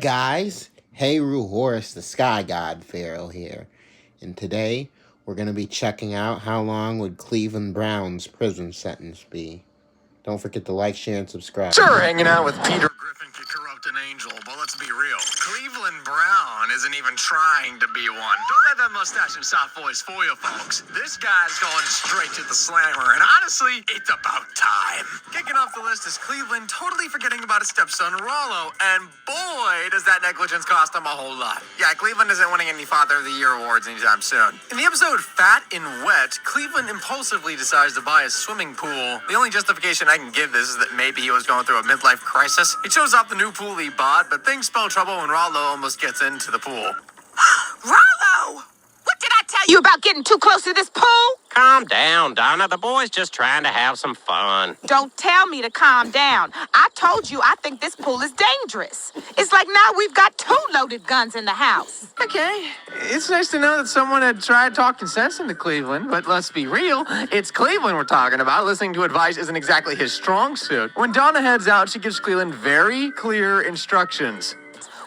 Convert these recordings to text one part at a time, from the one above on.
guys, HERUHORUS, the Sky God Pharaoh here, and today we're going to be checking out how long would Cleveland Brown's prison sentence be. Don't forget to like, share, and subscribe. Sure, hanging out with Peter Griffin could corrupt an angel, but let's be real. Cleveland Brown isn't even trying to be one. Don't let that mustache and soft voice fool you, folks. This guy's going straight to the slammer, and honestly, it's about time. Kicking off the list is Cleveland totally forgetting about his stepson, Rollo, and boy, does that negligence cost him a whole lot. Yeah, Cleveland isn't winning any Father of the Year awards anytime soon. In the episode Fat and Wet, Cleveland impulsively decides to buy a swimming pool. The only justification I can give this is that maybe he was going through a midlife crisis. He shows off the new pool he bought, but things spell trouble when Rollo almost gets into the pool. Rollo! What did I tell you about getting too close to this pool? Calm down, Donna. The boy's just trying to have some fun. Don't tell me to calm down. I told you I think this pool is dangerous. It's like now we've got 2 loaded guns in the house. Okay, it's nice to know that someone had tried talking sense into Cleveland, but let's be real, it's Cleveland we're talking about. Listening to advice isn't exactly his strong suit. When Donna heads out, she gives Cleveland very clear instructions.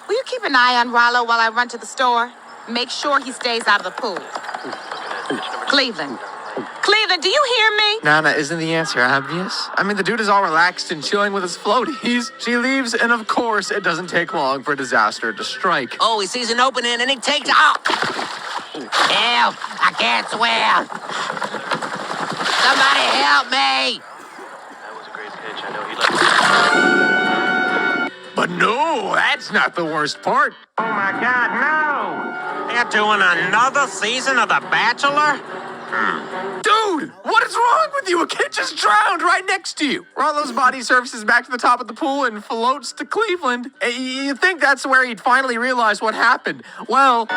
Will you keep an eye on Rollo while I run to the store? Make sure he stays out of the pool. Cleveland, do you hear me? Nana, isn't the answer obvious? I mean, the dude is all relaxed and chilling with his floaties. She leaves, and of course, it doesn't take long for disaster to strike. Oh, he sees an opening and he takes off. Help! I can't swim! Somebody help me! That was a great pitch. I know he left. But no, that's not the worst part. Oh my God, no! They're doing another season of The Bachelor? Dude, what is wrong with you? A kid just drowned right next to you. Rollo's body surfaces back to the top of the pool and floats to Cleveland. You think that's where he'd finally realize what happened. Well...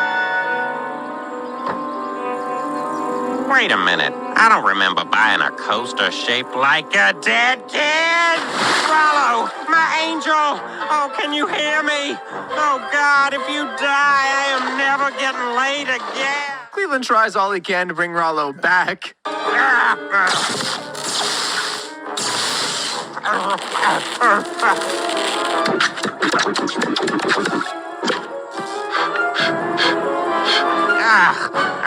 Wait a minute. I don't remember buying a coaster shaped like a dead kid! Rollo, my angel! Oh, can you hear me? Oh, God, if you die, I am never getting laid again. Cleveland tries all he can to bring Rollo back.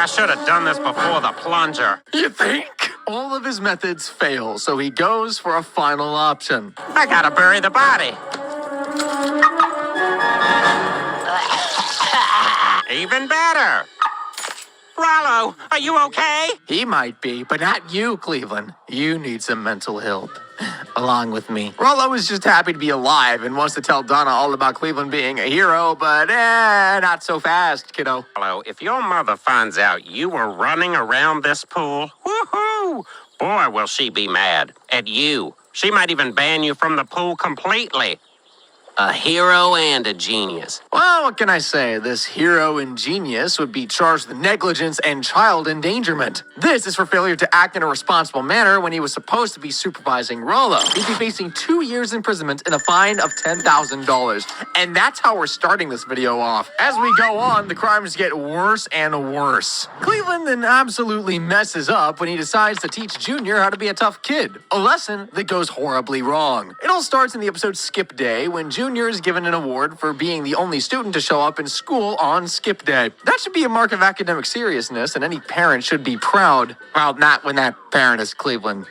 I should have done this before the plunger. You think? All of his methods fail, so he goes for a final option. I gotta bury the body. Even better. Rollo, are you okay? He might be, but not you, Cleveland. You need some mental help. Along with me. Rollo is just happy to be alive and wants to tell Donna all about Cleveland being a hero, but not so fast, kiddo. Rollo, if your mother finds out you were running around this pool, woohoo! Boy, will she be mad at you. She might even ban you from the pool completely. A hero and a genius. Well, what can I say? This hero and genius would be charged with negligence and child endangerment. This is for failure to act in a responsible manner when he was supposed to be supervising Rollo. He'd be facing 2 years imprisonment and a fine of $10,000. And that's how we're starting this video off. As we go on, the crimes get worse and worse. Cleveland then absolutely messes up when he decides to teach Junior how to be a tough kid. A lesson that goes horribly wrong. It all starts in the episode Skip Day when Junior is given an award for being the only student to show up in school on Skip Day. That should be a mark of academic seriousness, and any parent should be proud. Well, not when that parent is Cleveland.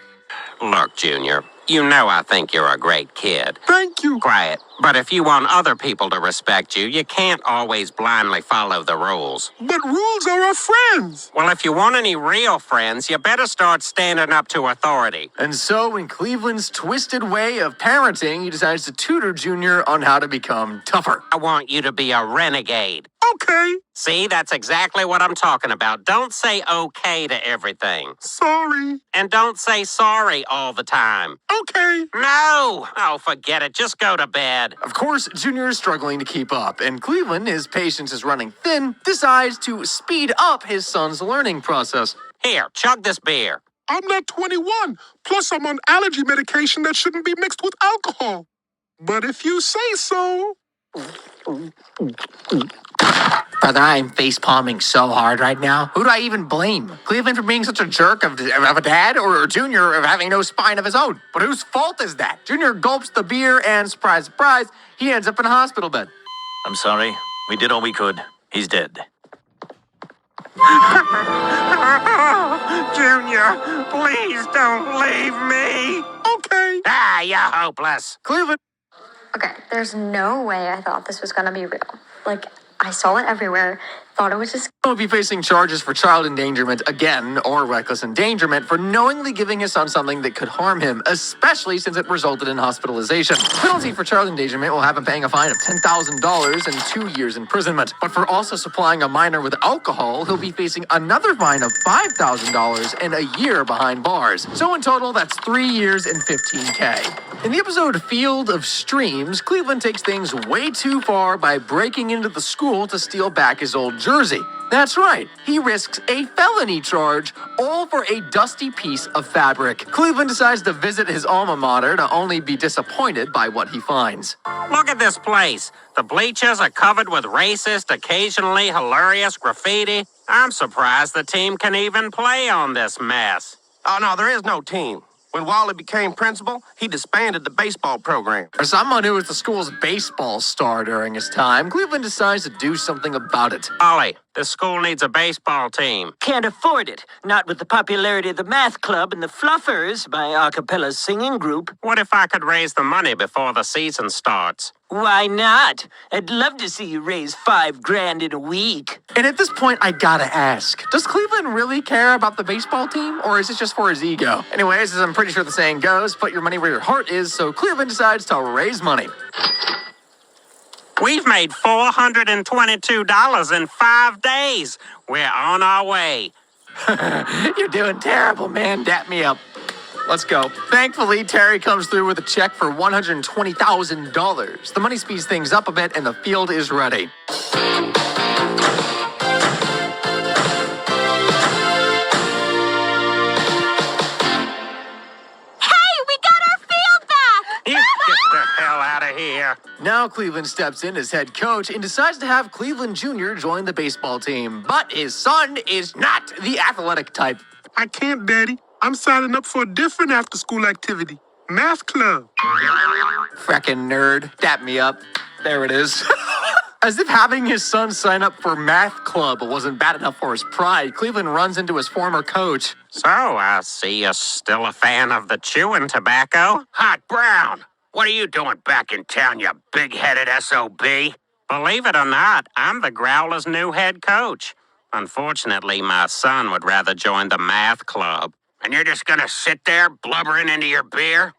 Look, Junior, you know I think you're a great kid. Thank you. Quiet. But if you want other people to respect you, you can't always blindly follow the rules. But rules are our friends. Well, if you want any real friends, you better start standing up to authority. And so, in Cleveland's twisted way of parenting, he decides to tutor Junior on how to become tougher. I want you to be a renegade. Okay. See, that's exactly what I'm talking about. Don't say okay to everything. Sorry. And don't say sorry all the time. Okay. No! Oh, forget it. Just go to bed. Of course, Junior is struggling to keep up, and Cleveland, his patience is running thin, decides to speed up his son's learning process. Here, chug this beer. I'm not 21. Plus, I'm on allergy medication that shouldn't be mixed with alcohol. But if you say so... Brother, I am face-palming so hard right now. Who do I even blame? Cleveland for being such a jerk of a dad, or Junior of having no spine of his own? But whose fault is that? Junior gulps the beer and, surprise, surprise, he ends up in a hospital bed. I'm sorry. We did all we could. He's dead. Junior, please don't leave me. Okay. Ah, you're hopeless. Cleveland. Okay, there's no way I thought this was gonna be real. Like, I saw it everywhere, thought it was just Will be facing charges for child endangerment again, or reckless endangerment for knowingly giving his son something that could harm him, especially since it resulted in hospitalization. Penalty for child endangerment will have him paying a fine of $10,000 and 2 years imprisonment. But for also supplying a minor with alcohol, he'll be facing another fine of $5,000 and a year behind bars. So in total, that's 3 years and $15K. In the episode Field of Streams, Cleveland takes things way too far by breaking into the school to steal back his old jersey. That's right, he risks a felony charge, all for a dusty piece of fabric. Cleveland decides to visit his alma mater to only be disappointed by what he finds. Look at this place. The bleachers are covered with racist, occasionally hilarious graffiti. I'm surprised the team can even play on this mess. Oh, no, there is no team. When Wally became principal, he disbanded the baseball program. For someone who was the school's baseball star during his time, Cleveland decides to do something about it. Ollie, this school needs a baseball team. Can't afford it. Not with the popularity of the math club and the Fluffers, my a cappella singing group. What if I could raise the money before the season starts? Why not? I'd love to see you raise $5,000 in a week. And at this point, I gotta ask, does Cleveland really care about the baseball team, or is it just for his ego? Anyways, as I'm pretty sure the saying goes, put your money where your heart is, so Cleveland decides to raise money. We've made $422 in 5 days. We're on our way. You're doing terrible, man. Dap me up. Let's go. Thankfully, Terry comes through with a check for $120,000. The money speeds things up a bit, and the field is ready. You get the hell out of here. Now Cleveland steps in as head coach and decides to have Cleveland Jr. join the baseball team. But his son is not the athletic type. I can't, Daddy. I'm signing up for a different after-school activity. Math club. Frickin' nerd. Dap me up. There it is. As if having his son sign up for math club wasn't bad enough for his pride, Cleveland runs into his former coach. So, I see you're still a fan of the chewing tobacco. Hot Brown, what are you doing back in town, you big-headed SOB? Believe it or not, I'm the Growler's new head coach. Unfortunately, my son would rather join the math club. And you're just gonna sit there blubbering into your beer?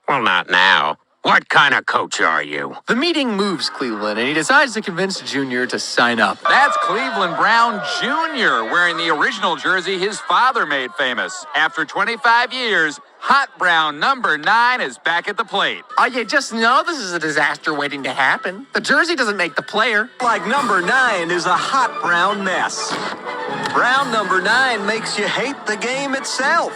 Well, not now. What kind of coach are you? The meeting moves Cleveland, and he decides to convince Junior to sign up. That's Cleveland Brown Jr. wearing the original jersey his father made famous. After 25 years, Hot Brown number 9 is back at the plate. Oh, you just know this is a disaster waiting to happen. The jersey doesn't make the player. Like number 9 is a hot brown mess. Brown number 9 makes you hate the game itself.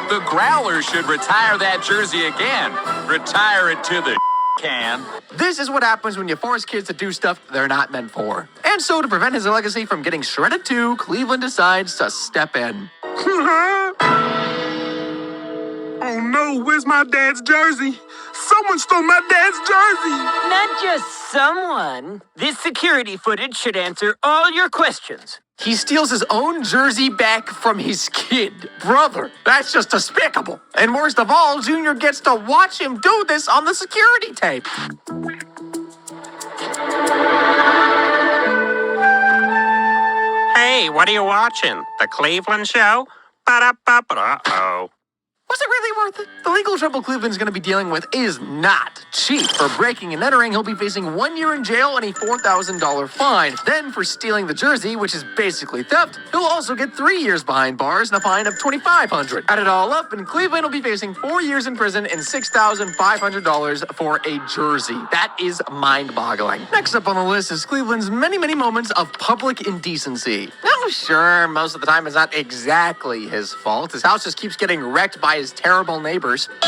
The Growlers should retire that jersey again. Retire it to the can. This is what happens when you force kids to do stuff they're not meant for. And so to prevent his legacy from getting shredded too, Cleveland decides to step in. Oh no, where's my dad's jersey? Someone stole my dad's jersey! Not just someone. This security footage should answer all your questions. He steals his own jersey back from his kid. Brother, that's just despicable. And worst of all, Junior gets to watch him do this on the security tape. Hey, what are you watching? The Cleveland Show? Ba-da-ba-ba-da-oh. Was it really worth it? The legal trouble Cleveland's going to be dealing with is not cheap. For breaking and entering, he'll be facing 1 year in jail and a $4,000 fine. Then for stealing the jersey, which is basically theft, he'll also get 3 years behind bars and a fine of $2,500. Add it all up, and Cleveland will be facing 4 years in prison and $6,500 for a jersey. That is mind-boggling. Next up on the list is Cleveland's many, many moments of public indecency. Now, sure, most of the time it's not exactly his fault. His house just keeps getting wrecked by his terrible neighbors. What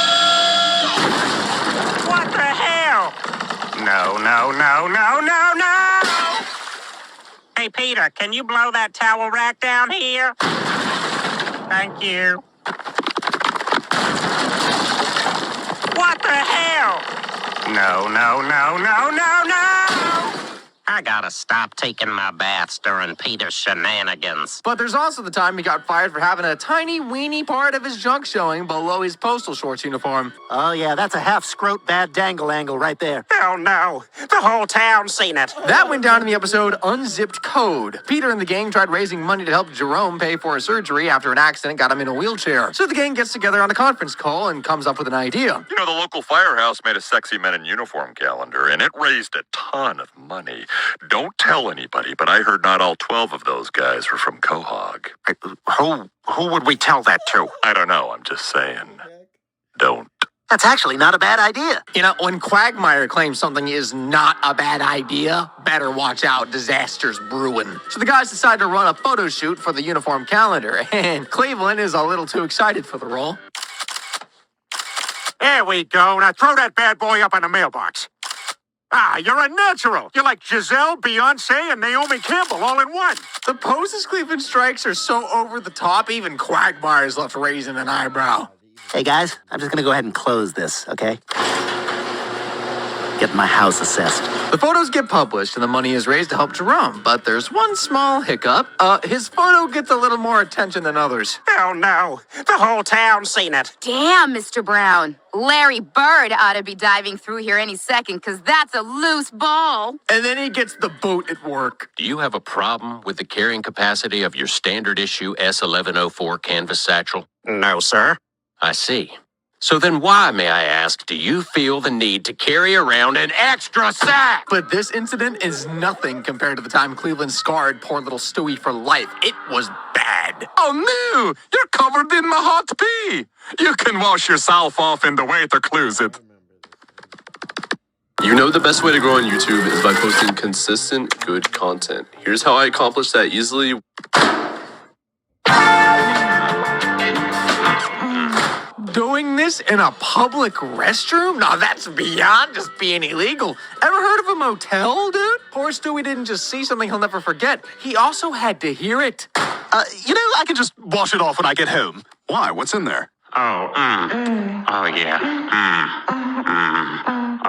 the hell? No, no, no, no, no, no! Hey, Peter, can you blow that towel rack down here? Thank you. What the hell? No, no, no, no, no, no! I gotta stop taking my baths during Peter's shenanigans. But there's also the time he got fired for having a tiny weeny part of his junk showing below his postal shorts uniform. Oh, yeah, that's a half-scrote bad dangle angle right there. Oh, no. The whole town's seen it. That went down in the episode Unzipped Code. Peter and the gang tried raising money to help Jerome pay for his surgery after an accident got him in a wheelchair. So the gang gets together on a conference call and comes up with an idea. You know, the local firehouse made a sexy men in uniform calendar, and it raised a ton of money. Don't tell anybody, but I heard not all 12 of those guys were from Quahog. Who would we tell that to? I don't know, I'm just saying. Don't. That's actually not a bad idea. You know, when Quagmire claims something is not a bad idea, better watch out, disaster's brewing. So the guys decide to run a photo shoot for the uniform calendar, and Cleveland is a little too excited for the role. There we go. Now throw that bad boy up in the mailbox. Ah, you're a natural. You're like Giselle, Beyonce, and Naomi Campbell all in one. The poses Cleveland strikes are so over the top, even Quagmire's left raising an eyebrow. Hey, guys, I'm just gonna go ahead and close this, okay? Get my house assessed. The photos get published and the money is raised to help Jerome, but there's one small hiccup. His photo gets a little more attention than others. Oh, no. The whole town's seen it. Damn, Mr. Brown. Larry Bird ought to be diving through here any second, because that's a loose ball. And then he gets the boot at work. Do you have a problem with the carrying capacity of your standard issue S1104 canvas satchel? No, sir. I see. So then why, may I ask, do you feel the need to carry around an extra sack? But this incident is nothing compared to the time Cleveland scarred poor little Stewie for life. It was bad. Oh no! You're covered in the hot pee! You can wash yourself off in the waiter closet. You know the best way to grow on YouTube is by posting consistent, good content. Here's how I accomplish that easily. Doing this in a public restroom? Now that's beyond just being illegal. Ever heard of a motel, dude? Poor Stewie didn't just see something he'll never forget. He also had to hear it. You know, I can just wash it off when I get home. Why? What's in there? Oh, Oh, yeah.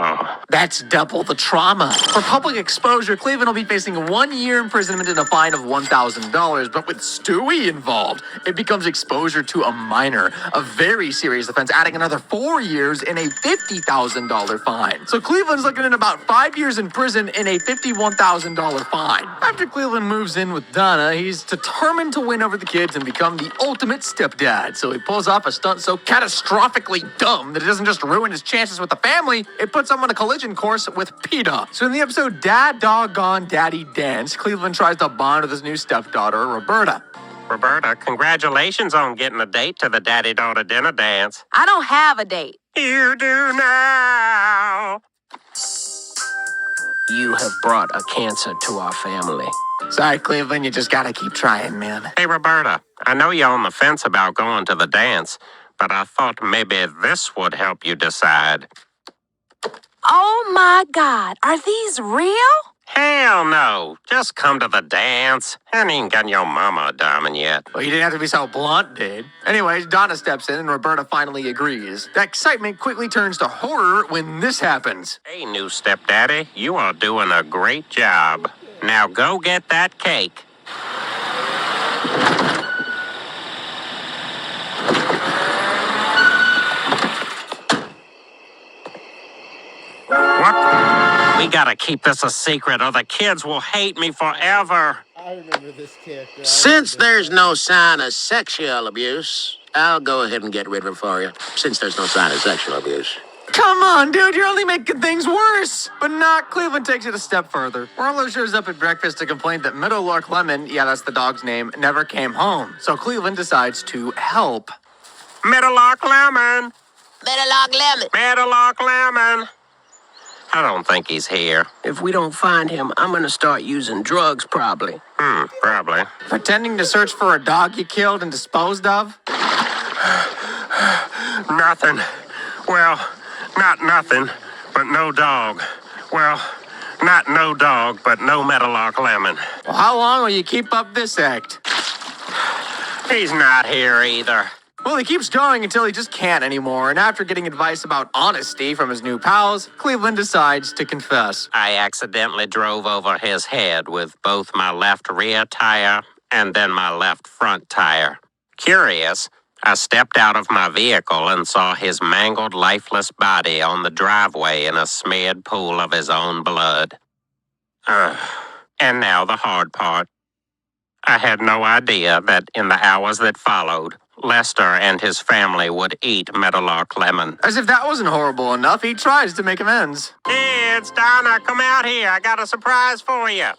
Oh. That's double the trauma. For public exposure, Cleveland will be facing 1 year imprisonment and a fine of $1,000. But with Stewie involved, it becomes exposure to a minor, a very serious offense, adding another 4 years and a $50,000 fine. So Cleveland's looking at about 5 years in prison and a $51,000 fine. After Cleveland moves in with Donna, he's determined to win over the kids and become the ultimate stepdad. So he pulls off a stunt so catastrophically dumb that it doesn't just ruin his chances with the family, it puts him on a collision course with PETA. So in the episode Dad Doggone Daddy Dance, Cleveland tries to bond with his new stepdaughter, Roberta. Roberta, congratulations on getting a date to the daddy-daughter dinner dance. I don't have a date. You do now. You have brought a cancer to our family. Sorry, Cleveland, you just gotta keep trying, man. Hey, Roberta, I know you're on the fence about going to the dance, but I thought maybe this would help you decide. Oh my God, are these real? Hell no. Just come to the dance. I ain't got your mama a diamond yet. Well, you didn't have to be so blunt, dude. Anyways, Donna steps in and Roberta finally agrees. That excitement quickly turns to horror when this happens. Hey, new stepdaddy, you are doing a great job. Now go get that cake. What? We gotta keep this a secret or the kids will hate me forever. I remember this character. Since there's no sign of sexual abuse, I'll go ahead and get rid of it for you. Since there's no sign of sexual abuse. Come on, dude, you're only making things worse. But not. Cleveland takes it a step further. Rollo shows up at breakfast to complain that Meadowlark Lemon, yeah, that's the dog's name, never came home. So Cleveland decides to help. Meadowlark Lemon. Meadowlark Lemon. Meadowlark Lemon. I don't think he's here. If we don't find him, I'm gonna start using drugs, probably. Probably. Pretending to search for a dog you killed and disposed of? Nothing. Well, not nothing, but no dog. Well, not no dog, but no Meadowlark Lemon. Well, how long will you keep up this act? He's not here either. Well, he keeps going until he just can't anymore, and after getting advice about honesty from his new pals, Cleveland decides to confess. I accidentally drove over his head with both my left rear tire and then my left front tire. Curious, I stepped out of my vehicle and saw his mangled, lifeless body on the driveway in a smeared pool of his own blood. And now the hard part. I had no idea that in the hours that followed, Lester and his family would eat Meadowlark Lemon. As if that wasn't horrible enough, he tries to make amends. Kids, Donna, come out here. I got a surprise for you.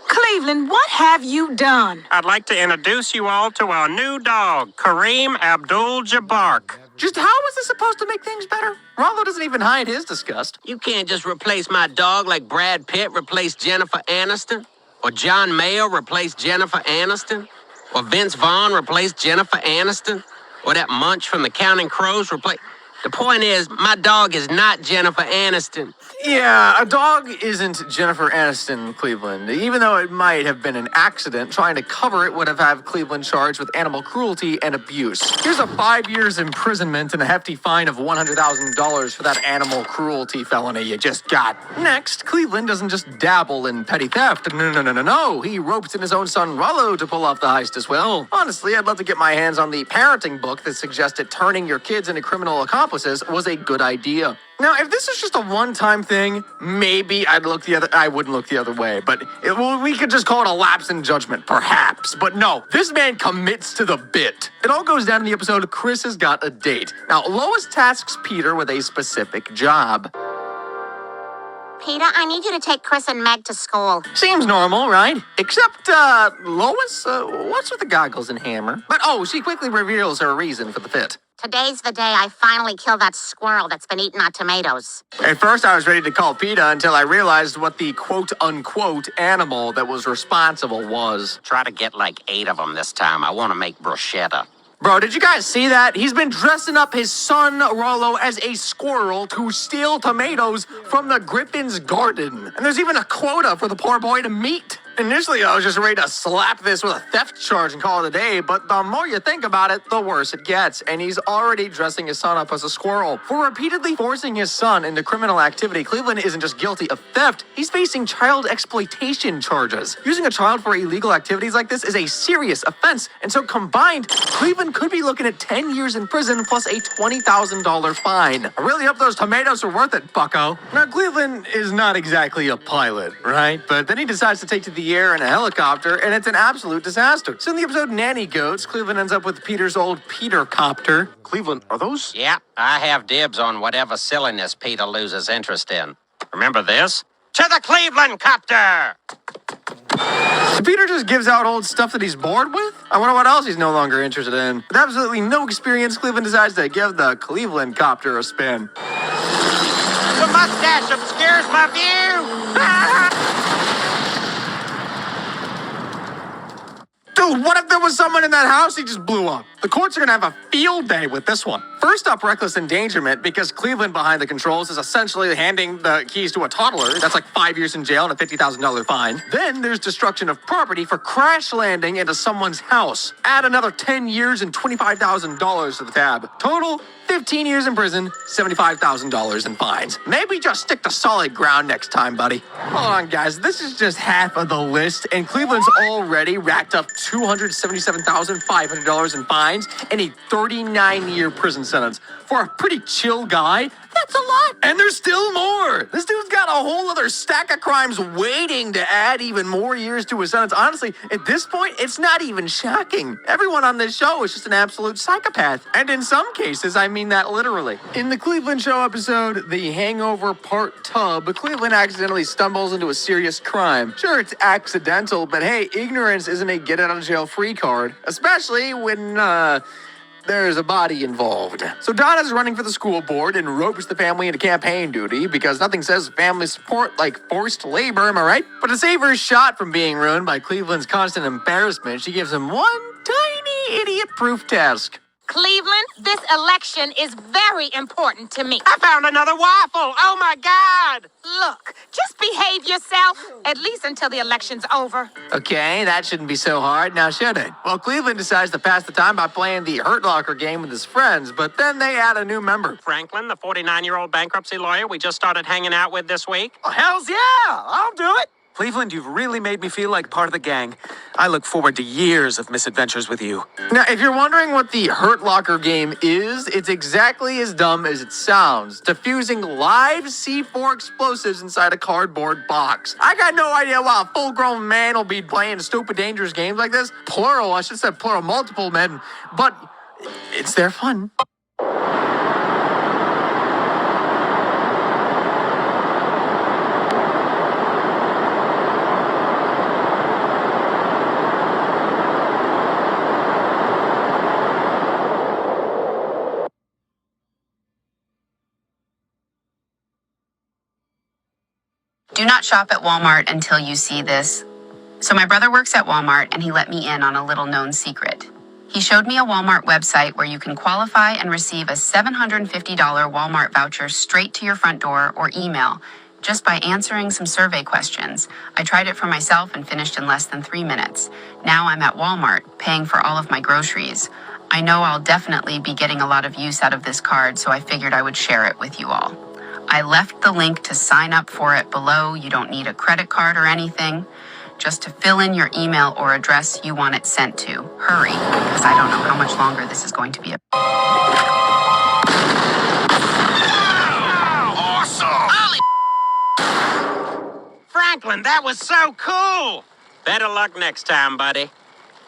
Cleveland, what have you done? I'd like to introduce you all to our new dog, Kareem Abdul-Jabbar. Just how was this supposed to make things better? Rollo doesn't even hide his disgust. You can't just replace my dog like Brad Pitt replaced Jennifer Aniston, or John Mayer replaced Jennifer Aniston, or Vince Vaughn replaced Jennifer Aniston, or that Munch from the Counting Crows replaced... The point is, my dog is not Jennifer Aniston. Yeah, a dog isn't Jennifer Aniston, Cleveland. Even though it might have been an accident, trying to cover it would have had Cleveland charged with animal cruelty and abuse. Here's a 5 years imprisonment and a hefty fine of $100,000 for that animal cruelty felony you just got. Next, Cleveland doesn't just dabble in petty theft. No. He ropes in his own son Rollo to pull off the heist as well. Honestly, I'd love to get my hands on the parenting book that suggested turning your kids into criminal accomplices was a good idea. Now, if this is just a one-time thing, maybe I wouldn't look the other way, but we could just call it a lapse in judgment, perhaps. But no, this man commits to the bit. It all goes down in the episode, Chris has got a date. Now, Lois tasks Peter with a specific job. Peter, I need you to take Chris and Meg to school. Seems normal, right? Except, Lois, what's with the goggles and hammer? But, she quickly reveals her reason for the fit. Today's the day I finally kill that squirrel that's been eating our tomatoes. At first, I was ready to call PETA until I realized what the quote-unquote animal that was responsible was. Try to get like 8 of them this time. I want to make bruschetta. Bro, did you guys see that? He's been dressing up his son, Rollo, as a squirrel to steal tomatoes from the Griffin's garden. And there's even a quota for the poor boy to meet. Initially, I was just ready to slap this with a theft charge and call it a day, but the more you think about it, the worse it gets. And he's already dressing his son up as a squirrel. For repeatedly forcing his son into criminal activity, Cleveland isn't just guilty of theft, he's facing child exploitation charges. Using a child for illegal activities like this is a serious offense, and so combined, Cleveland could be looking at 10 years in prison plus a $20,000 fine. I really hope those tomatoes are worth it, bucko. Now, Cleveland is not exactly a pilot, right? But then he decides to take to the air in a helicopter, and it's an absolute disaster. So in the episode Nanny Goats, Cleveland ends up with Peter's old Peter copter. Cleveland, are those? Yeah, I have dibs on whatever silliness Peter loses interest in. Remember this? To the Cleveland copter! Peter just gives out old stuff that he's bored with? I wonder what else he's no longer interested in. With absolutely no experience, Cleveland decides to give the Cleveland copter a spin. The mustache obscures my view! Dude, what if there was someone in that house he just blew up? The courts are gonna have a field day with this one. First up, reckless endangerment, because Cleveland behind the controls is essentially handing the keys to a toddler. That's like 5 years in jail and a $50,000 fine. Then there's destruction of property for crash landing into someone's house. Add another 10 years and $25,000 to the tab. Total, 15 years in prison, $75,000 in fines. Maybe just stick to solid ground next time, buddy. Hold on, guys. This is just half of the list, and Cleveland's already racked up $277,500 in fines and a 39-year prison sentence. For a pretty chill guy, that's a lot. And there's still more. This dude's got a whole other stack of crimes waiting to add even more years to his sentence. Honestly, at this point, it's not even shocking. Everyone on this show is just an absolute psychopath. And in some cases, I mean that literally. In the Cleveland Show episode, The Hangover Part Tub, Cleveland accidentally stumbles into a serious crime. Sure, it's accidental, but hey, ignorance isn't a get-out-of-jail-free card. Especially when, there's a body involved. So Donna's running for the school board and ropes the family into campaign duty because nothing says family support like forced labor, am I right? But to save her shot from being ruined by Cleveland's constant embarrassment, she gives him one tiny idiot-proof task. Cleveland, this election is very important to me. I found another waffle! Oh my God! Look, just behave behave yourself, at least until the election's over. Okay, that shouldn't be so hard, now should it? Well, Cleveland decides to pass the time by playing the Hurt Locker game with his friends, but then they add a new member. Franklin, the 49-year-old bankruptcy lawyer we just started hanging out with this week. Oh, hells yeah! I'll do it! Cleveland, you've really made me feel like part of the gang. I look forward to years of misadventures with you. Now, if you're wondering what the Hurt Locker game is, it's exactly as dumb as it sounds. Diffusing live C4 explosives inside a cardboard box. I got no idea why a full-grown man will be playing stupid, dangerous games like this. Plural, I should say plural, multiple men. But it's their fun. Do not shop at Walmart until you see this. So my brother works at Walmart and he let me in on a little known secret. He showed me a Walmart website where you can qualify and receive a $750 Walmart voucher straight to your front door or email just by answering some survey questions. I tried it for myself and finished in less than 3 minutes. Now I'm at Walmart paying for all of my groceries. I know I'll definitely be getting a lot of use out of this card, so I figured I would share it with you all. I left the link to sign up for it below. You don't need a credit card or anything. Just to fill in your email or address you want it sent to. Hurry, because I don't know how much longer this is going to be. Awesome! Franklin, that was so cool! Better luck next time, buddy.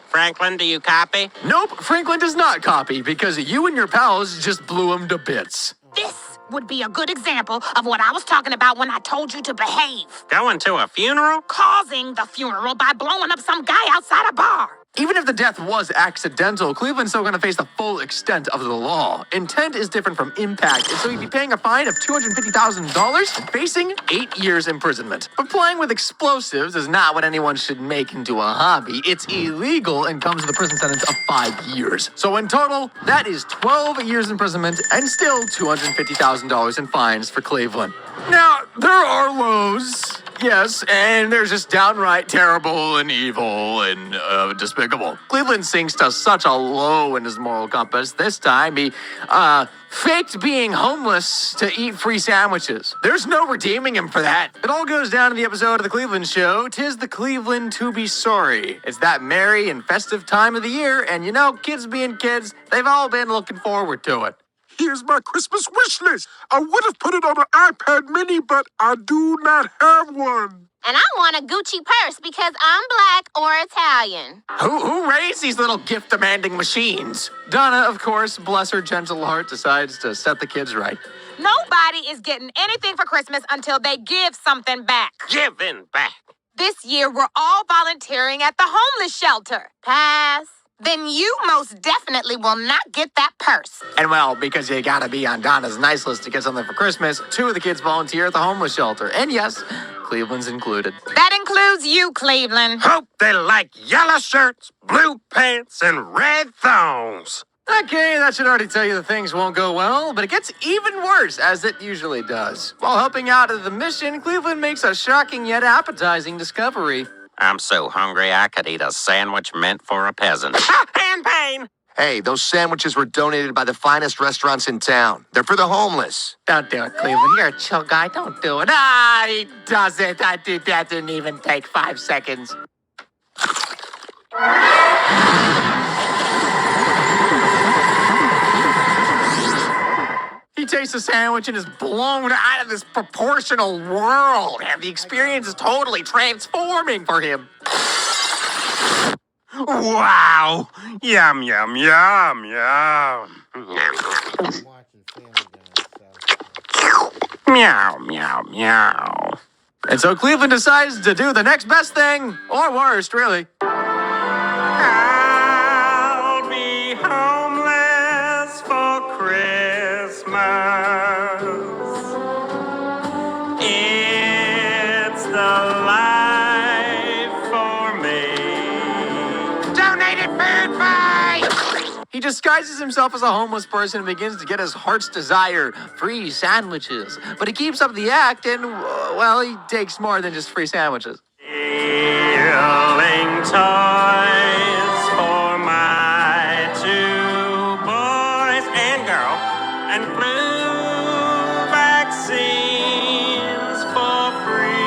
Franklin, do you copy? Nope, Franklin does not copy because you and your pals just blew him to bits. This would be a good example of what I was talking about when I told you to behave. Going to a funeral? Causing the funeral by blowing up some guy outside a bar. Even if the death was accidental, Cleveland's still going to face the full extent of the law. Intent is different from impact, and so he'd be paying a fine of $250,000 and facing 8 years imprisonment. But playing with explosives is not what anyone should make into a hobby. It's illegal and comes with a prison sentence of 5 years. So in total, that is 12 years imprisonment and still $250,000 in fines for Cleveland. Now, there are lows. Yes, and they're just downright terrible and evil and despicable. Cleveland sinks to such a low in his moral compass. This time, he faked being homeless to eat free sandwiches. There's no redeeming him for that. It all goes down in the episode of The Cleveland Show. 'Tis the Cleveland to be sorry. It's that merry and festive time of the year, and you know, kids being kids, they've all been looking forward to it. Here's my Christmas wish list. I would have put it on an iPad mini, but I do not have one. And I want a Gucci purse because I'm black or Italian. Who raised these little gift-demanding machines? Donna, of course, bless her gentle heart, decides to set the kids right. Nobody is getting anything for Christmas until they give something back. Giving back. This year, we're all volunteering at the homeless shelter. Pass. Then you most definitely will not get that purse. And well, because you gotta be on Donna's nice list to get something for Christmas, 2 of the kids volunteer at the homeless shelter. And yes, Cleveland's included. That includes you, Cleveland. Hope they like yellow shirts, blue pants, and red thongs. Okay, that should already tell you that things won't go well, but it gets even worse, as it usually does. While helping out at the mission, Cleveland makes a shocking yet appetizing discovery. I'm so hungry I could eat a sandwich meant for a peasant. Hand pain! Hey, those sandwiches were donated by the finest restaurants in town. They're for the homeless. Don't do it, Cleveland. You're a chill guy. Don't do it. Ah, he does it. That didn't even take 5 seconds. He takes a sandwich and is blown out of this proportional world, and the experience is totally transforming for him. Wow! Yum, yum, yum, yum. Meow, meow, meow. And so Cleveland decides to do the next best thing, or worst, really. I'll be homeless for Christmas. It's the life for me. Donated food fight! He disguises himself as a homeless person and begins to get his heart's desire, free sandwiches. But he keeps up the act and, well, he takes more than just free sandwiches. Healing toys for my 2 boys and girl, and flu vaccines for free.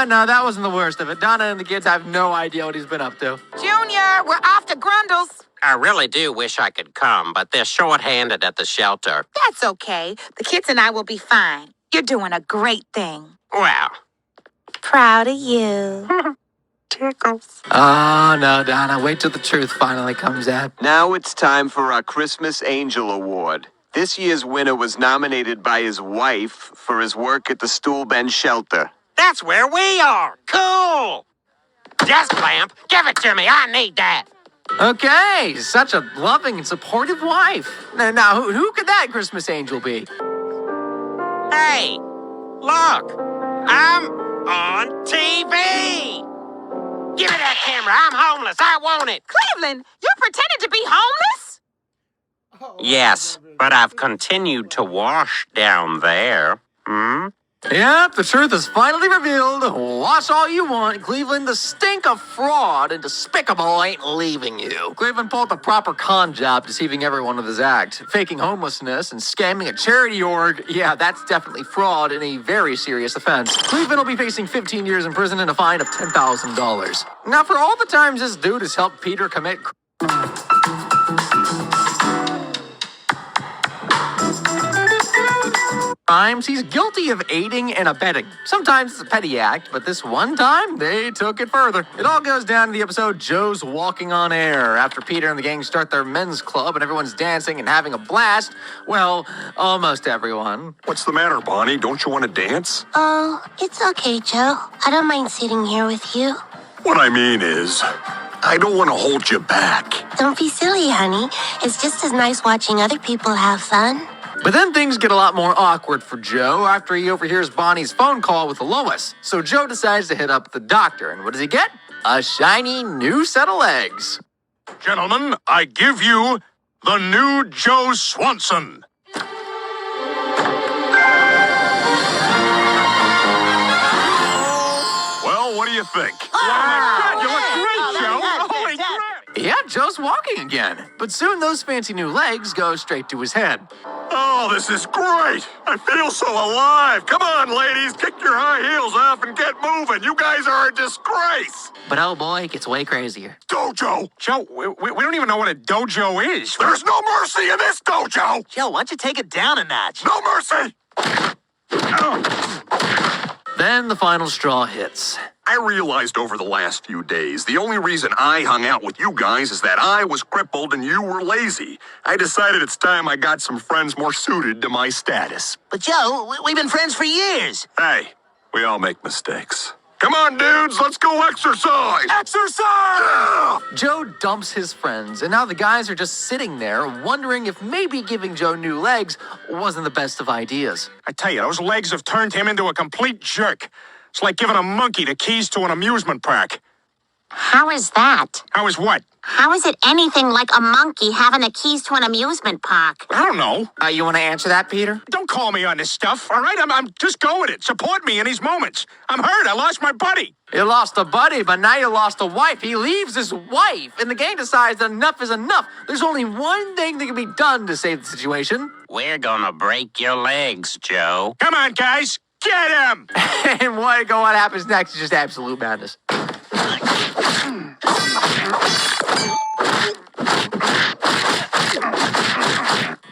No, that wasn't the worst of it. Donna and the kids have no idea what he's been up to. Junior, we're off to Grundle's. I really do wish I could come, but they're short-handed at the shelter. That's okay. The kids and I will be fine. You're doing a great thing. Well, Proud of you. Tickles. Oh, no, Donna. Wait till the truth finally comes out. Now it's time for our Christmas Angel Award. This year's winner was nominated by his wife for his work at the Stool Bend Shelter. that's where we are. Cool. Yes, Clamp. Give it to me. I need that. Okay, such a loving and supportive wife. Now, who could that Christmas angel be? Hey, look. I'm on TV. Give me that camera. I'm homeless. I want it. Cleveland, you're pretending to be homeless? Yes, but I've continued to wash down there. Yep, the truth is finally revealed. Wash all you want, Cleveland. The stink of fraud and despicable ain't leaving you. Cleveland pulled the proper con job, deceiving everyone with his act. Faking homelessness and scamming a charity org. Yeah, that's definitely fraud and a very serious offense. Cleveland will be facing 15 years in prison and a fine of $10,000. Now, for all the times this dude has helped Peter commit crimes, he's guilty of aiding and abetting. Sometimes it's a petty act, but this one time, they took it further. It all goes down to the episode Joe's Walking on Air. After Peter and the gang start their men's club and everyone's dancing and having a blast, well, almost everyone. What's the matter, Bonnie? Don't you want to dance? Oh, it's okay, Joe. I don't mind sitting here with you. What I mean is, I don't want to hold you back. Don't be silly, honey. It's just as nice watching other people have fun. But then things get a lot more awkward for Joe after he overhears Bonnie's phone call with Lois. So Joe decides to hit up the doctor, and what does he get? A shiny new set of legs. Gentlemen, I give you the new Joe Swanson. Well, what do you think? Oh, my God, you look great, Joe. Holy crap! Yeah, Joe's walking again. But soon those fancy new legs go straight to his head. Oh, this is great. I feel so alive. Come on, ladies, kick your high heels off and get moving. You guys are a disgrace. But oh boy, it gets way crazier. Dojo. Joe, we don't even know what a dojo is. There's no mercy in this dojo. Joe, why don't you take it down a notch? No mercy. Then the final straw hits. I realized over the last few days, the only reason I hung out with you guys is that I was crippled and you were lazy. I decided it's time I got some friends more suited to my status. But Joe, we've been friends for years. Hey, we all make mistakes. Come on, dudes, let's go exercise! Exercise! Yeah! Joe dumps his friends, and now the guys are just sitting there wondering if maybe giving Joe new legs wasn't the best of ideas. I tell you, those legs have turned him into a complete jerk. It's like giving a monkey the keys to an amusement park. How is that? How is what? How is it anything like a monkey having the keys to an amusement park? I don't know. You want to answer that, Peter? Don't call me on this stuff, all right? I'm just go with it. Support me in these moments. I'm hurt. I lost my buddy. You lost a buddy, but now you lost a wife. He leaves his wife, and the gang decides that enough is enough. There's only one thing that can be done to save the situation. We're gonna break your legs, Joe. Come on, guys. Get him! And what happens next is just absolute madness.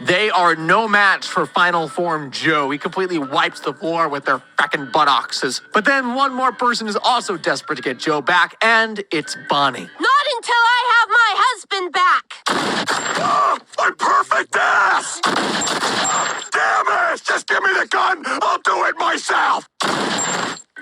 They are no match for Final Form Joe. He completely wipes the floor with their feckin' buttocks. But then one more person is also desperate to get Joe back, and it's Bonnie. Not until I have my husband back. Oh, my perfect ass! Damn it! Just give me the gun! I'll do it myself!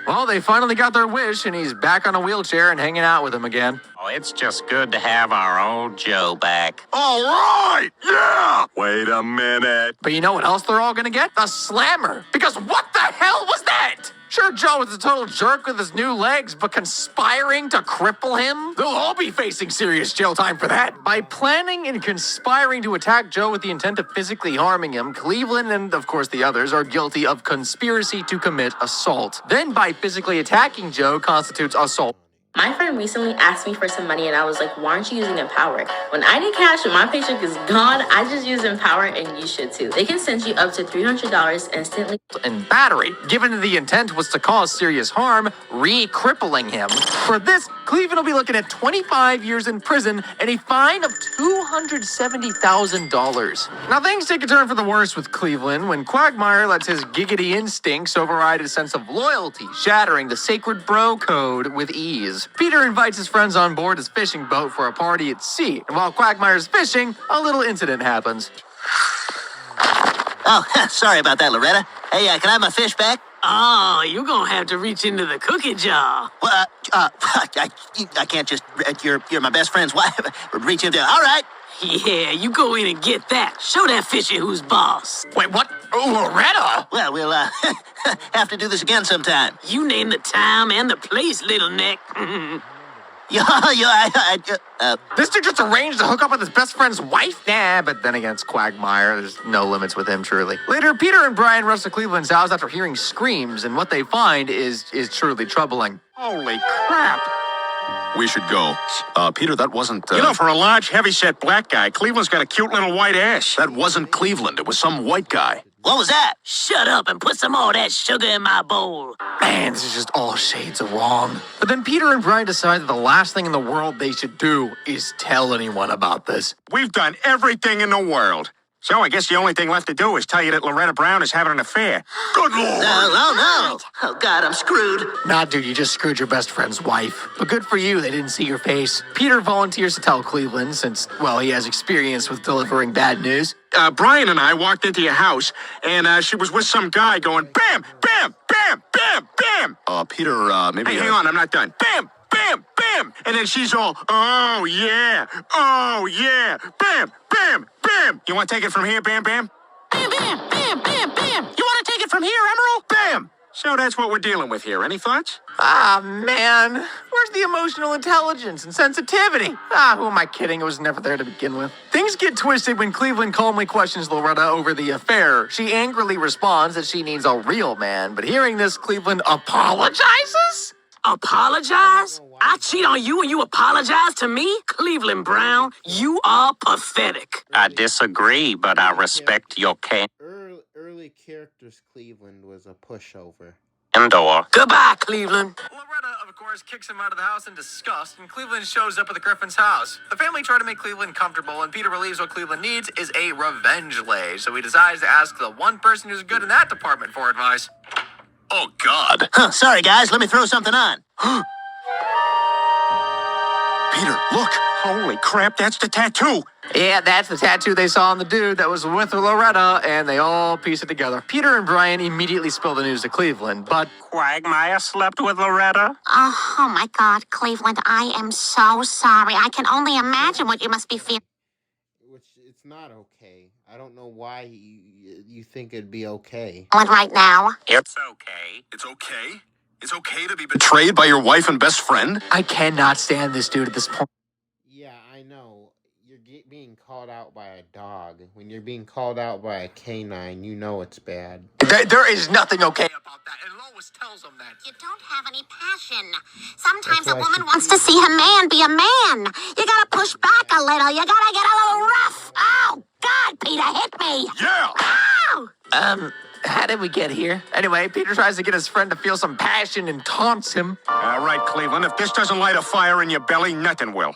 Well, they finally got their wish, and he's back on a wheelchair and hanging out with him again. Oh, it's just good to have our old Joe back. All right! Yeah! Wait a minute. But you know what else they're all gonna get? A slammer. Because what the hell was that? Sure, Joe was a total jerk with his new legs, but conspiring to cripple him? They'll all be facing serious jail time for that. By planning and conspiring to attack Joe with the intent of physically harming him, Cleveland and, of course, the others are guilty of conspiracy to commit assault. Then, by physically attacking Joe constitutes assault. My friend recently asked me for some money and I was like, why aren't you using Empower? When I need cash and my paycheck is gone, I just use Empower and you should too. They can send you up to $300 instantly. And battery, given the intent was to cause serious harm, re-crippling him. For this, Cleveland will be looking at 25 years in prison and a fine of $270,000. Now things take a turn for the worse with Cleveland when Quagmire lets his giggity instincts override his sense of loyalty, shattering the sacred bro code with ease. Peter invites his friends on board his fishing boat for a party at sea, and while Quagmire's fishing, a little incident happens. Oh, sorry about that, Loretta. Hey, can I have my fish back? Oh, you're gonna have to reach into the cookie jar. Well, I can't just, you're my best friend's wife. Reach into, all right. Yeah, you go in and get that. Show that fishy who's boss. Wait, what? Oh, Loretta! Well, we'll, have to do this again sometime. You name the time and the place, little neck. This dude just arranged to hook up with his best friend's wife? Nah, but then again, it's Quagmire. There's no limits with him, truly. Later, Peter and Brian rush to Cleveland's house after hearing screams, and what they find is truly troubling. Holy crap! We should go. Peter, that wasn't... You know, for a large, heavy-set black guy, Cleveland's got a cute little white ass. That wasn't Cleveland. It was some white guy. What was that? Shut up and put some more of that sugar in my bowl. Man, this is just all shades of wrong. But then Peter and Brian decide that the last thing in the world they should do is tell anyone about this. We've done everything in the world. So I guess the only thing left to do is tell you that Loretta Brown is having an affair. Good Lord! No. Oh, God, I'm screwed. Nah, dude, you just screwed your best friend's wife. But good for you, they didn't see your face. Peter volunteers to tell Cleveland since, well, he has experience with delivering bad news. Brian and I walked into your house, and she was with some guy going, bam, bam, bam, bam, bam. Peter, maybe... Hey, hang on, I'm not done. Bam, bam, bam. And then she's all, oh, yeah, bam, bam, bam. You want to take it from here, Bam, Bam? Bam, bam, bam, bam, bam. You want to take it from here, Emerald? Bam. So that's what we're dealing with here. Any thoughts? Ah, man. Where's the emotional intelligence and sensitivity? Ah, who am I kidding? It was never there to begin with. Things get twisted when Cleveland calmly questions Loretta over the affair. She angrily responds that she needs a real man, but hearing this, Cleveland apologizes? Apologize? I cheat on you and you apologize to me? Cleveland Brown, you are pathetic. I disagree, but I respect your Early characters Cleveland was a pushover. candor. Goodbye, Cleveland. Loretta, of course, kicks him out of the house in disgust, and Cleveland shows up at the Griffin's house. The family try to make Cleveland comfortable, and Peter believes what Cleveland needs is a revenge lay, so he decides to ask the one person who's good in that department for advice. Oh, God. Huh, sorry, guys. Let me throw something on. Peter, look. Holy crap, that's the tattoo. Yeah, that's the tattoo they saw on the dude that was with Loretta, and they all piece it together. Peter and Brian immediately spill the news to Cleveland, but... Quagmire slept with Loretta? Oh my God, Cleveland, I am so sorry. I can only imagine what you must be feeling. It's not okay. I don't know why you think it'd be okay. Right now. It's okay. It's okay? It's okay to be betrayed by your wife and best friend? I cannot stand this dude at this point. Yeah, I know. You're being called out by a dog. When you're being called out by a canine, you know it's bad. There is nothing okay about that, and Lois tells him that. You don't have any passion. Sometimes a woman wants to see her man be a man. You gotta push back a little. You gotta get a little rough. Oh, God, Peter, hit me. Yeah! Ow! How did we get here? Anyway, Peter tries to get his friend to feel some passion and taunts him. All right, Cleveland, if this doesn't light a fire in your belly, nothing will.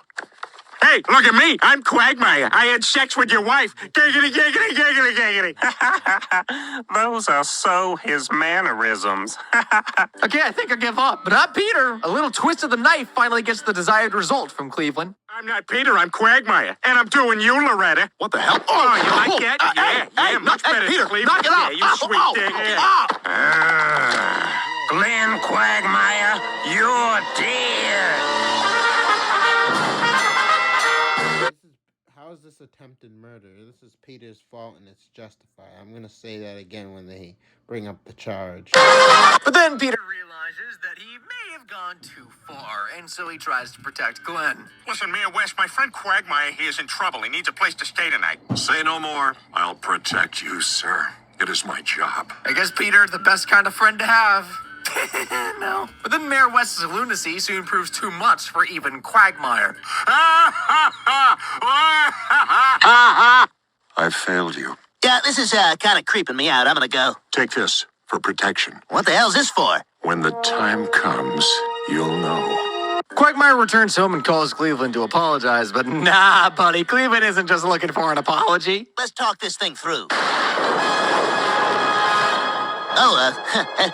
Hey, look at me. I'm Quagmire. I had sex with your wife. Giggity, giggity, giggity, giggity. Those are so his mannerisms. Okay, I think I give up. But not Peter. A little twist of the knife finally gets the desired result from Cleveland. I'm not Peter, I'm Quagmire. And I'm doing you, Loretta. What the hell? Oh, you like that? Yeah, much better, Peter, Cleveland. knock it off. Yeah, you sweet thing. Ow. Glenn Quagmire. attempted murder. This is Peter's fault and it's justified. I'm going to say that again when they bring up the charge. But then Peter realizes that he may have gone too far, and so he tries to protect Glenn. Listen, Mayor West, my friend Quagmire here is in trouble. He needs a place to stay tonight. Say no more. I'll protect you, sir. It is my job. I guess Peter's the best kind of friend to have. No. But then Mayor West's lunacy soon proves too much for even Quagmire. I failed you. Yeah, this is kind of creeping me out. I'm gonna go. Take this for protection. What the hell's this for? When the time comes, you'll know. Quagmire returns home and calls Cleveland to apologize, but nah, buddy, Cleveland isn't just looking for an apology. Let's talk this thing through. Oh,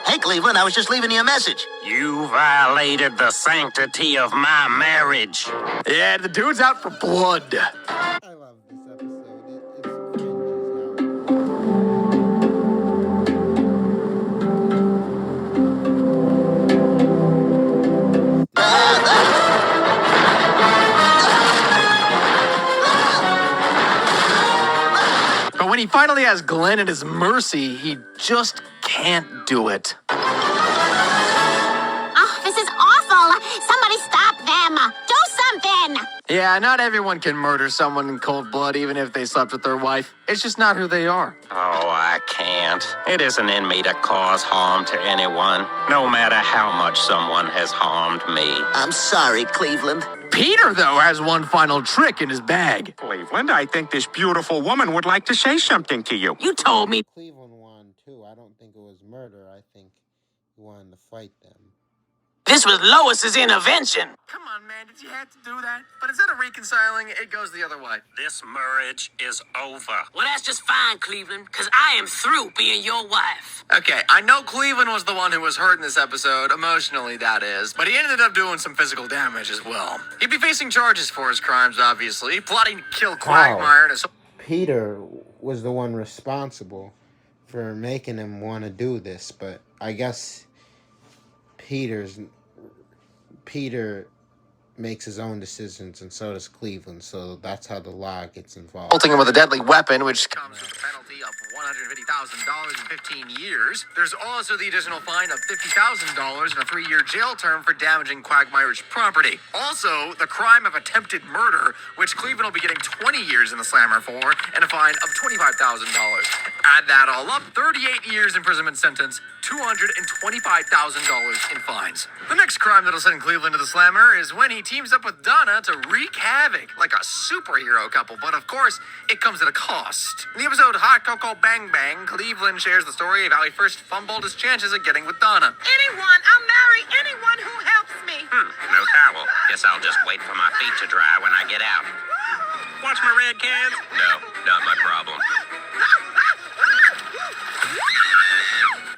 hey, Cleveland, I was just leaving you a message. You violated the sanctity of my marriage. Yeah, the dude's out for blood. I love this episode. But when he finally has Glenn at his mercy, he just can't do it. Oh, this is awful. Somebody stop them. Do something. Yeah, not everyone can murder someone in cold blood, even if they slept with their wife. It's just not who they are. Oh, I can't. It isn't in me to cause harm to anyone, no matter how much someone has harmed me. I'm sorry, Cleveland. Peter, though, has one final trick in his bag. Cleveland, I think this beautiful woman would like to say something to you. You told me. Cleveland won too. I don't think it was murder. I think he wanted to fight them. This was Lois's intervention. Come on, man, did you have to do that? But instead of reconciling, it goes the other way. This marriage is over. Well, that's just fine, Cleveland, because I am through being your wife. Okay, I know Cleveland was the one who was hurt in this episode, emotionally that is, but he ended up doing some physical damage as well. He'd be facing charges for his crimes, obviously, plotting to kill Quagmire and his... Peter was the one responsible for making him want to do this, but I guess Peter makes his own decisions, and so does Cleveland, so that's how the law gets involved. Assaulting him with a deadly weapon, which comes with a penalty of $150,000 in 15 years. There's also the additional fine of $50,000 and a 3-year jail term for damaging Quagmire's property. Also, the crime of attempted murder, which Cleveland will be getting 20 years in the slammer for, and a fine of $25,000. Add that all up, 38 years imprisonment sentence, $225,000 in fines. The next crime that'll send Cleveland to the slammer is when he teams up with Donna to wreak havoc, like a superhero couple, but of course, it comes at a cost. In the episode Hot Cocoa Bang Bang, Cleveland shares the story of how he first fumbled his chances at getting with Donna. I'll marry anyone who helps me. No towel. Guess I'll just wait for my feet to dry when I get out. Watch my red cans? No, not my problem.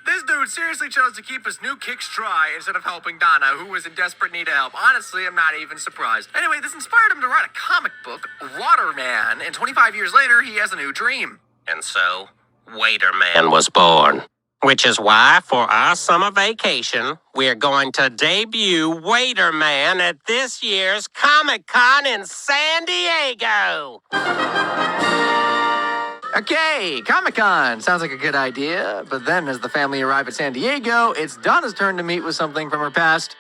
This dude seriously chose to keep his new kicks dry instead of helping Donna, who was in desperate need of help. Honestly, I'm not even surprised. Anyway, this inspired him to write a comic book, Waterman, and 25 years later, he has a new dream. And so, Waiterman was born. Which is why, for our summer vacation, we're going to debut Waiterman at this year's Comic-Con in San Diego. Okay, Comic-Con. Sounds like a good idea. But then, as the family arrive at San Diego, it's Donna's turn to meet with something from her past.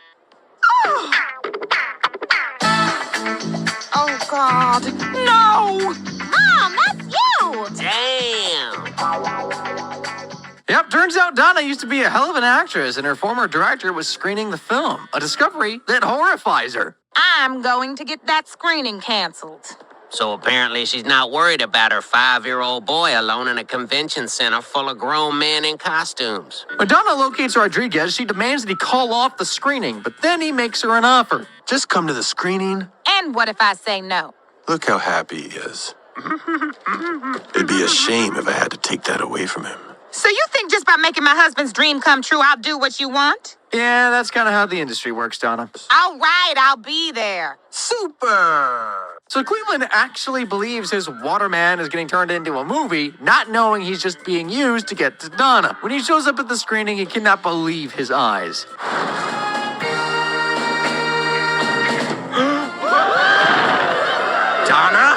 Oh, God. No! Mom, that's you! Damn. Yep, turns out Donna used to be a hell of an actress, and her former director was screening the film. A discovery that horrifies her. I'm going to get that screening canceled. So apparently she's not worried about her 5-year-old boy alone in a convention center full of grown men in costumes. When Donna locates Rodriguez, she demands that he call off the screening, but then he makes her an offer. Just come to the screening. And what if I say no? Look how happy he is. It'd be a shame if I had to take that away from him. So you think just by making my husband's dream come true, I'll do what you want? Yeah, that's kind of how the industry works, Donna. All right, I'll be there. Super! So Cleveland actually believes his Waterman is getting turned into a movie, not knowing he's just being used to get to Donna. When he shows up at the screening, he cannot believe his eyes. Donna?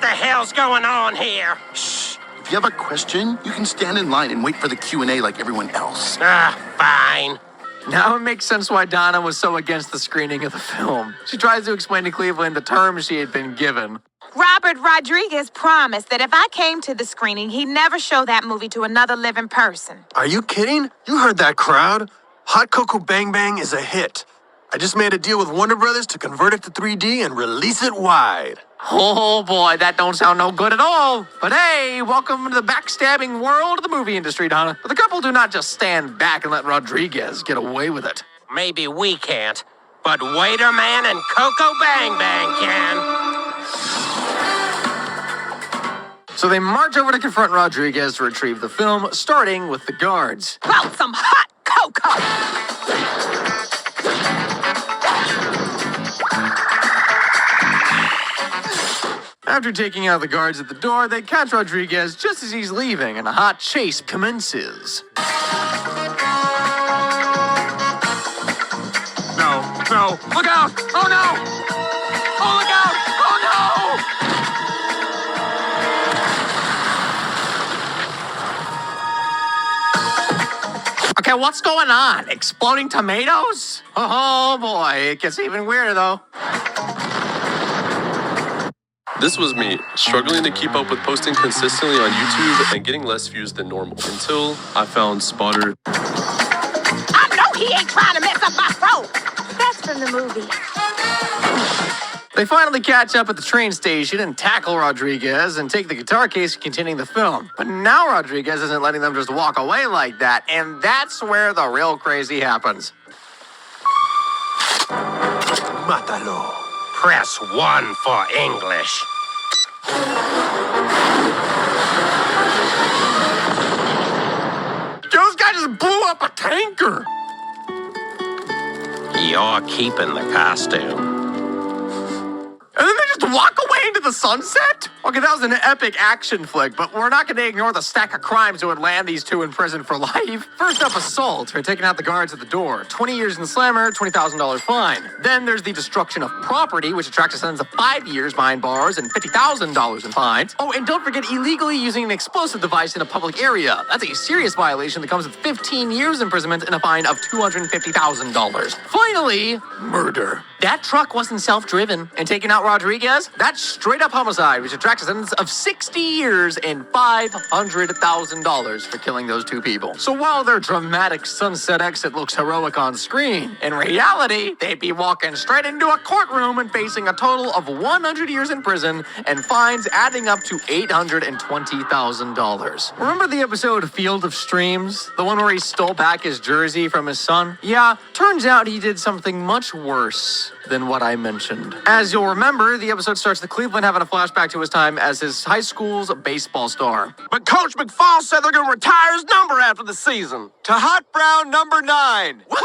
What the hell's going on here? Shh. If you have a question, you can stand in line and wait for the Q&A like everyone else. Fine. Now it makes sense why Donna was so against the screening of the film. She tries to explain to Cleveland the terms she had been given. Robert Rodriguez promised that if I came to the screening, he'd never show that movie to another living person. Are you kidding? You heard that crowd. Hot Cocoa Bang Bang is a hit. I just made a deal with Warner Brothers to convert it to 3D and release it wide. Oh boy, that don't sound no good at all. But hey, welcome to the backstabbing world of the movie industry, Donna. But the couple do not just stand back and let Rodriguez get away with it. Maybe we can't, but Waiter Man and Coco Bang Bang can. So they march over to confront Rodriguez to retrieve the film, starting with the guards. About some hot cocoa! After taking out the guards at the door, they catch Rodriguez just as he's leaving, and a hot chase commences. No. Look out! Oh no! Oh, look out! Oh no! Okay, what's going on? Exploding tomatoes? Oh boy, it gets even weirder though. This was me, struggling to keep up with posting consistently on YouTube and getting less views than normal, until I found Spotter. I know he ain't trying to mess up my throat! That's from the movie. They finally catch up at the train station and tackle Rodriguez and take the guitar case containing the film. But now Rodriguez isn't letting them just walk away like that, and that's where the real crazy happens. Mátalo. Press 1 for English. This guy just blew up a tanker! You're keeping the costume. And then they just walk away into the sunset? Okay, that was an epic action flick, but we're not going to ignore the stack of crimes that would land these two in prison for life. First up, assault for taking out the guards at the door. 20 years in the slammer, $20,000 fine. Then there's the destruction of property, which attracts a sentence of 5 years behind bars and $50,000 in fines. Oh, and don't forget illegally using an explosive device in a public area. That's a serious violation that comes with 15 years imprisonment and a fine of $250,000. Finally, murder. That truck wasn't self-driven, and taking out Rodriguez, that's straight-up homicide, which attracts a sentence of 60 years and $500,000 for killing those two people. So while their dramatic sunset exit looks heroic on screen, in reality, they'd be walking straight into a courtroom and facing a total of 100 years in prison and fines adding up to $820,000. Remember the episode Field of Streams? The one where he stole back his jersey from his son? Yeah, turns out he did something much worse than what I mentioned. As you'll remember, the episode starts with Cleveland having a flashback to his time as his high school's baseball star. But Coach McFall said they're going to retire his number after the season. To Hot Brown number 9. Woo!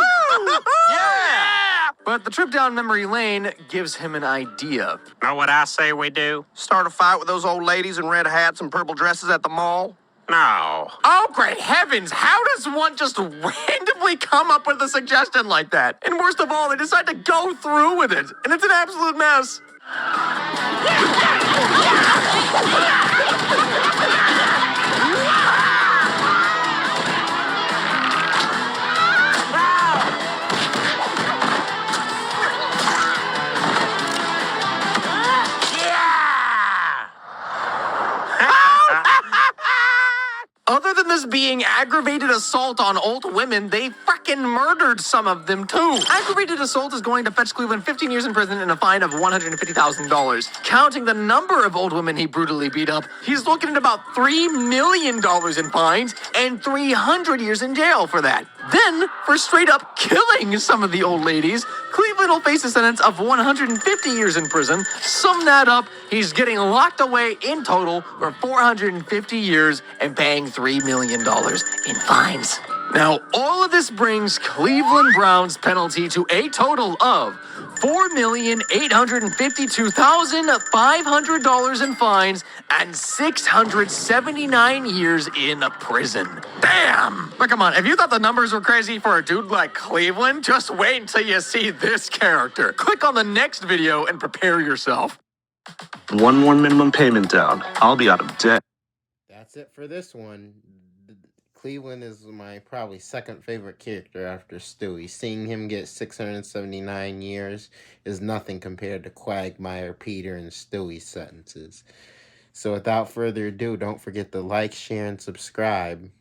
Yeah! But the trip down memory lane gives him an idea. Know what I say we do? Start a fight with those old ladies in red hats and purple dresses at the mall? No. Oh, great heavens! How does one just randomly come up with a suggestion like that? And worst of all, they decide to go through with it. And it's an absolute mess. Other than this being aggravated assault on old women, they fucking murdered some of them too. Aggravated assault is going to fetch Cleveland 15 years in prison and a fine of $150,000. Counting the number of old women he brutally beat up, he's looking at about $3 million in fines and 300 years in jail for that. Then, for straight up killing some of the old ladies, Cleveland will face a sentence of 150 years in prison. Sum that up, he's getting locked away in total for 450 years and paying $3 million in fines. Now, all of this brings Cleveland Browns' penalty to a total of $4,852,500 in fines and 679 years in prison. Damn! But come on, if you thought the numbers were crazy for a dude like Cleveland, just wait until you see this character. Click on the next video and prepare yourself. One more minimum payment down. I'll be out of debt. That's it for this one. Cleveland is my probably second favorite character after Stewie. Seeing him get 679 years is nothing compared to Quagmire, Peter, and Stewie's sentences. So without further ado, don't forget to like, share, and subscribe.